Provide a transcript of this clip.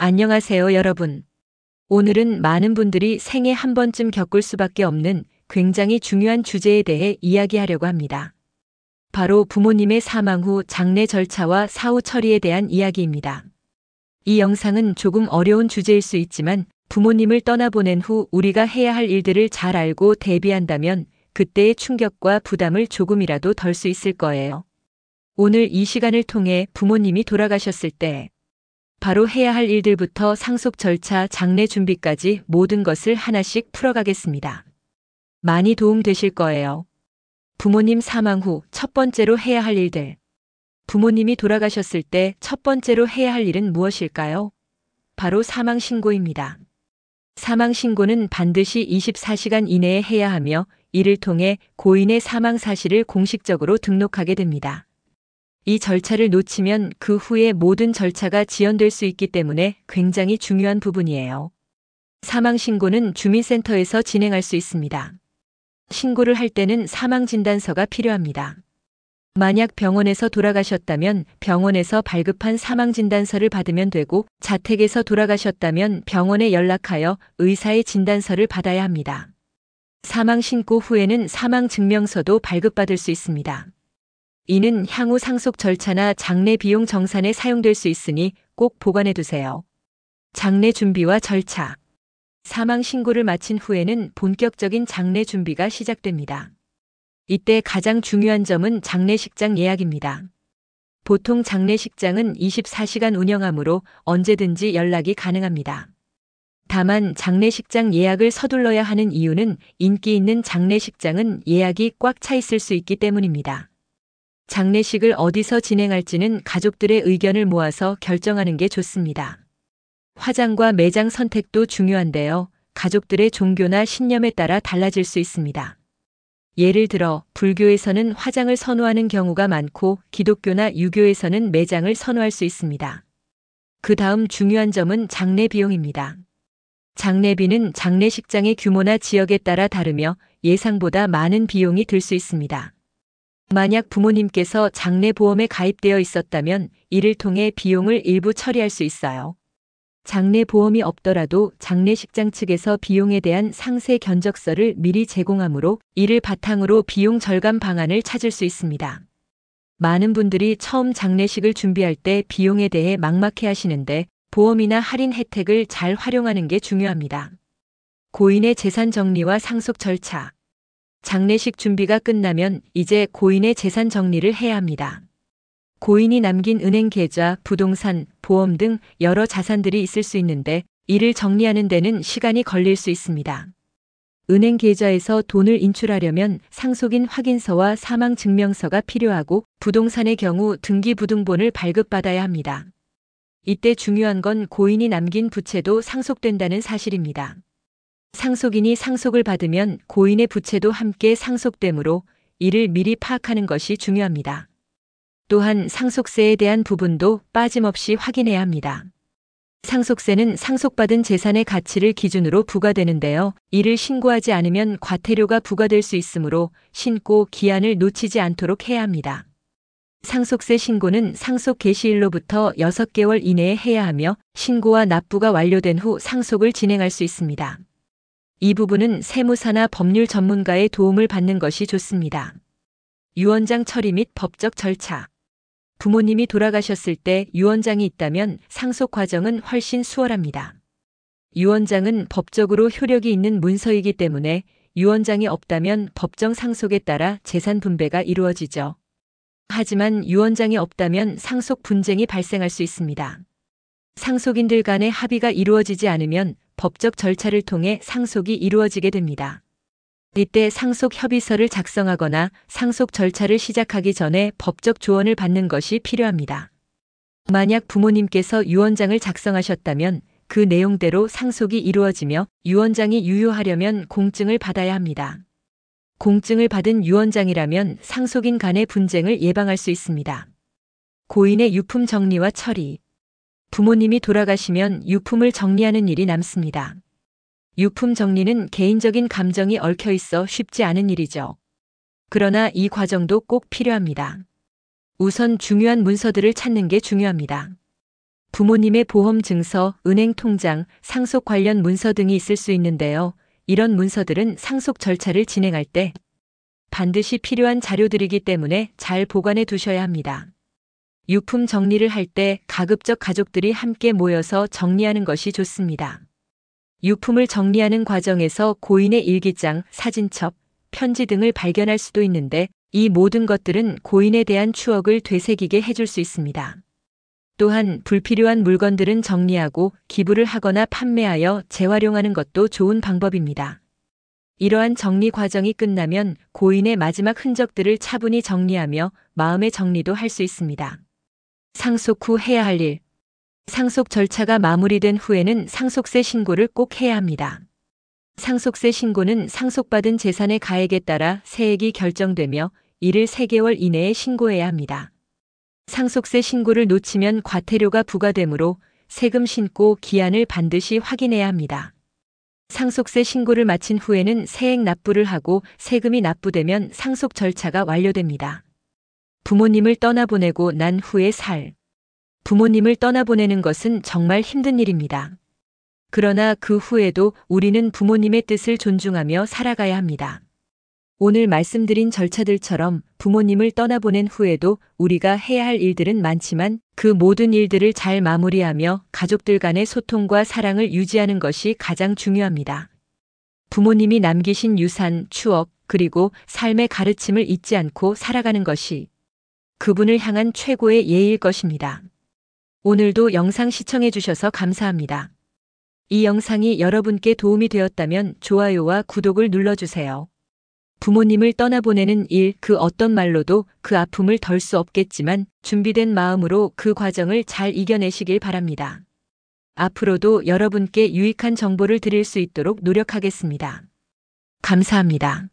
안녕하세요, 여러분. 오늘은 많은 분들이 생애 한 번쯤 겪을 수밖에 없는 굉장히 중요한 주제에 대해 이야기하려고 합니다. 바로 부모님의 사망 후 장례 절차와 사후 처리에 대한 이야기입니다. 이 영상은 조금 어려운 주제일 수 있지만 부모님을 떠나보낸 후 우리가 해야 할 일들을 잘 알고 대비한다면 그때의 충격과 부담을 조금이라도 덜 수 있을 거예요. 오늘 이 시간을 통해 부모님이 돌아가셨을 때 바로 해야 할 일들부터 상속 절차, 장례 준비까지 모든 것을 하나씩 풀어가겠습니다. 많이 도움되실 거예요. 부모님 사망 후 첫 번째로 해야 할 일들. 부모님이 돌아가셨을 때 첫 번째로 해야 할 일은 무엇일까요? 바로 사망 신고입니다. 사망 신고는 반드시 24시간 이내에 해야 하며 이를 통해 고인의 사망 사실을 공식적으로 등록하게 됩니다. 이 절차를 놓치면 그 후에 모든 절차가 지연될 수 있기 때문에 굉장히 중요한 부분이에요. 사망신고는 주민센터에서 진행할 수 있습니다. 신고를 할 때는 사망진단서가 필요합니다. 만약 병원에서 돌아가셨다면 병원에서 발급한 사망진단서를 받으면 되고 자택에서 돌아가셨다면 병원에 연락하여 의사의 진단서를 받아야 합니다. 사망신고 후에는 사망증명서도 발급받을 수 있습니다. 이는 향후 상속 절차나 장례 비용 정산에 사용될 수 있으니 꼭 보관해 두세요. 장례 준비와 절차. 사망 신고를 마친 후에는 본격적인 장례 준비가 시작됩니다. 이때 가장 중요한 점은 장례식장 예약입니다. 보통 장례식장은 24시간 운영하므로 언제든지 연락이 가능합니다. 다만 장례식장 예약을 서둘러야 하는 이유는 인기 있는 장례식장은 예약이 꽉 차 있을 수 있기 때문입니다. 장례식을 어디서 진행할지는 가족들의 의견을 모아서 결정하는 게 좋습니다. 화장과 매장 선택도 중요한데요. 가족들의 종교나 신념에 따라 달라질 수 있습니다. 예를 들어 불교에서는 화장을 선호하는 경우가 많고 기독교나 유교에서는 매장을 선호할 수 있습니다. 그 다음 중요한 점은 장례 비용입니다. 장례비는 장례식장의 규모나 지역에 따라 다르며 예상보다 많은 비용이 들 수 있습니다. 만약 부모님께서 장례보험에 가입되어 있었다면 이를 통해 비용을 일부 처리할 수 있어요. 장례보험이 없더라도 장례식장 측에서 비용에 대한 상세 견적서를 미리 제공하므로 이를 바탕으로 비용 절감 방안을 찾을 수 있습니다. 많은 분들이 처음 장례식을 준비할 때 비용에 대해 막막해 하시는데 보험이나 할인 혜택을 잘 활용하는 게 중요합니다. 고인의 재산 정리와 상속 절차. 장례식 준비가 끝나면 이제 고인의 재산 정리를 해야 합니다. 고인이 남긴 은행 계좌, 부동산, 보험 등 여러 자산들이 있을 수 있는데 이를 정리하는 데는 시간이 걸릴 수 있습니다. 은행 계좌에서 돈을 인출하려면 상속인 확인서와 사망증명서가 필요하고 부동산의 경우 등기부등본을 발급받아야 합니다. 이때 중요한 건 고인이 남긴 부채도 상속된다는 사실입니다. 상속인이 상속을 받으면 고인의 부채도 함께 상속되므로 이를 미리 파악하는 것이 중요합니다. 또한 상속세에 대한 부분도 빠짐없이 확인해야 합니다. 상속세는 상속받은 재산의 가치를 기준으로 부과되는데요. 이를 신고하지 않으면 과태료가 부과될 수 있으므로 신고 기한을 놓치지 않도록 해야 합니다. 상속세 신고는 상속 개시일로부터 6개월 이내에 해야 하며 신고와 납부가 완료된 후 상속을 진행할 수 있습니다. 이 부분은 세무사나 법률 전문가의 도움을 받는 것이 좋습니다. 유언장 처리 및 법적 절차. 부모님이 돌아가셨을 때 유언장이 있다면 상속 과정은 훨씬 수월합니다. 유언장은 법적으로 효력이 있는 문서이기 때문에 유언장이 없다면 법정 상속에 따라 재산 분배가 이루어지죠. 하지만 유언장이 없다면 상속 분쟁이 발생할 수 있습니다. 상속인들 간의 합의가 이루어지지 않으면 법적 절차를 통해 상속이 이루어지게 됩니다. 이때 상속 협의서를 작성하거나 상속 절차를 시작하기 전에 법적 조언을 받는 것이 필요합니다. 만약 부모님께서 유언장을 작성하셨다면 그 내용대로 상속이 이루어지며 유언장이 유효하려면 공증을 받아야 합니다. 공증을 받은 유언장이라면 상속인 간의 분쟁을 예방할 수 있습니다. 고인의 유품 정리와 처리. 부모님이 돌아가시면 유품을 정리하는 일이 남습니다. 유품 정리는 개인적인 감정이 얽혀 있어 쉽지 않은 일이죠. 그러나 이 과정도 꼭 필요합니다. 우선 중요한 문서들을 찾는 게 중요합니다. 부모님의 보험 증서, 은행 통장, 상속 관련 문서 등이 있을 수 있는데요. 이런 문서들은 상속 절차를 진행할 때 반드시 필요한 자료들이기 때문에 잘 보관해 두셔야 합니다. 유품 정리를 할 때 가급적 가족들이 함께 모여서 정리하는 것이 좋습니다. 유품을 정리하는 과정에서 고인의 일기장, 사진첩, 편지 등을 발견할 수도 있는데 이 모든 것들은 고인에 대한 추억을 되새기게 해줄 수 있습니다. 또한 불필요한 물건들은 정리하고 기부를 하거나 판매하여 재활용하는 것도 좋은 방법입니다. 이러한 정리 과정이 끝나면 고인의 마지막 흔적들을 차분히 정리하며 마음의 정리도 할 수 있습니다. 상속 후 해야 할 일. 상속 절차가 마무리된 후에는 상속세 신고를 꼭 해야 합니다. 상속세 신고는 상속받은 재산의 가액에 따라 세액이 결정되며 이를 3개월 이내에 신고해야 합니다. 상속세 신고를 놓치면 과태료가 부과되므로 세금 신고 기한을 반드시 확인해야 합니다. 상속세 신고를 마친 후에는 세액 납부를 하고 세금이 납부되면 상속 절차가 완료됩니다. 부모님을 떠나보내고 난 후의 살. 부모님을 떠나보내는 것은 정말 힘든 일입니다. 그러나 그 후에도 우리는 부모님의 뜻을 존중하며 살아가야 합니다. 오늘 말씀드린 절차들처럼 부모님을 떠나보낸 후에도 우리가 해야 할 일들은 많지만 그 모든 일들을 잘 마무리하며 가족들 간의 소통과 사랑을 유지하는 것이 가장 중요합니다. 부모님이 남기신 유산, 추억, 그리고 삶의 가르침을 잊지 않고 살아가는 것이 그분을 향한 최고의 예의일 것입니다. 오늘도 영상 시청해 주셔서 감사합니다. 이 영상이 여러분께 도움이 되었다면 좋아요와 구독을 눌러주세요. 부모님을 떠나보내는 일, 그 어떤 말로도 그 아픔을 덜 수 없겠지만 준비된 마음으로 그 과정을 잘 이겨내시길 바랍니다. 앞으로도 여러분께 유익한 정보를 드릴 수 있도록 노력하겠습니다. 감사합니다.